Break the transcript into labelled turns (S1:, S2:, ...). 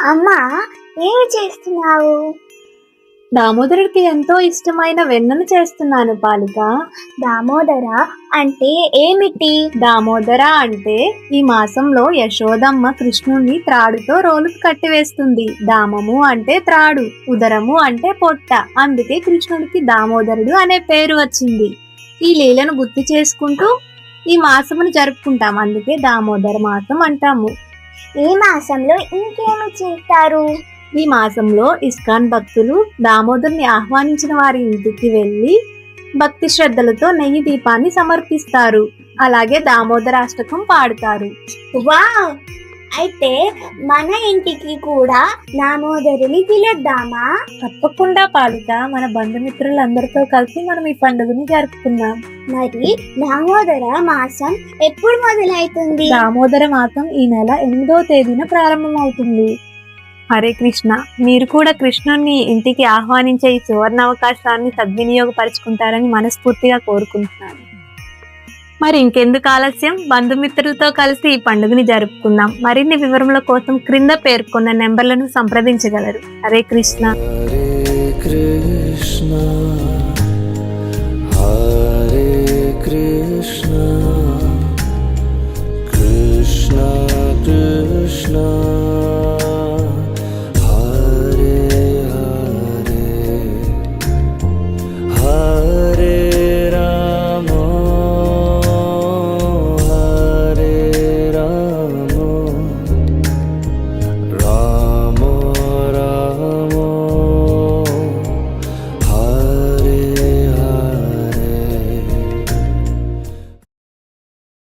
S1: అమ్మా, ఏమి చేస్తున్నావు?
S2: దామోదరుడికి ఎంతో ఇష్టమైన వెన్నను చేస్తున్నాను బాలిక.
S1: దామోదర అంటే ఏమిటి?
S2: దామోదర అంటే ఈ మాసంలో యశోదమ్మ కృష్ణుణ్ణి త్రాడుతో రోలుకు కట్టివేస్తుంది. దామము అంటే త్రాడు, ఉదరము అంటే పొట్ట. అందుకే కృష్ణుడికి దామోదరుడు అనే పేరు వచ్చింది. ఈ లీలను గుర్తు చేసుకుంటూ ఈ మాసమును జరుపుకుంటాం. అందుకే దామోదర మాసం అంటాము.
S1: ఈ మాసంలో ఇంకేమి చేస్తారు?
S2: ఈ మాసంలో ఇస్కాన్ భక్తులు దామోదరుని ఆహ్వానించిన వారి ఇంటికి వెళ్ళి భక్తి శ్రద్ధలతో నెయ్యి దీపాన్ని సమర్పిస్తారు. అలాగే దామోదరాష్టకం పాడుతారు.
S1: వావ్! అయితే మన ఇంటికి కూడా దామోదరుని పిలుద్దామా?
S2: తప్పకుండా పాడుత. మన బంధుమిత్రులందరితో కలిసి మనం ఈ పండుగని జరుపుకుందాం.
S1: మరి దామోదర మాసం ఎప్పుడు మొదలవుతుంది?
S2: దామోదర మాసం ఈ నెల 8వ తేదీన ప్రారంభమవుతుంది. హరే కృష్ణ. మీరు కూడా కృష్ణుని ఇంటికి ఆహ్వానించే ఈ సువర్ణ అవకాశాన్ని సద్వినియోగపరుచుకుంటారని మనస్ఫూర్తిగా కోరుకుంటున్నాను. మరి ఇంకెందుకు ఆలస్యం, బంధుమిత్రులతో కలిసి ఈ పండుగని జరుపుకుందాం. మరిన్ని వివరముల కోసం క్రింద పేర్కొన్న నెంబర్లను సంప్రదించగలరు. హరే కృష్ణ.
S3: హరే కృష్ణ హరే కృష్ణ కృష్ణ కృష్ణ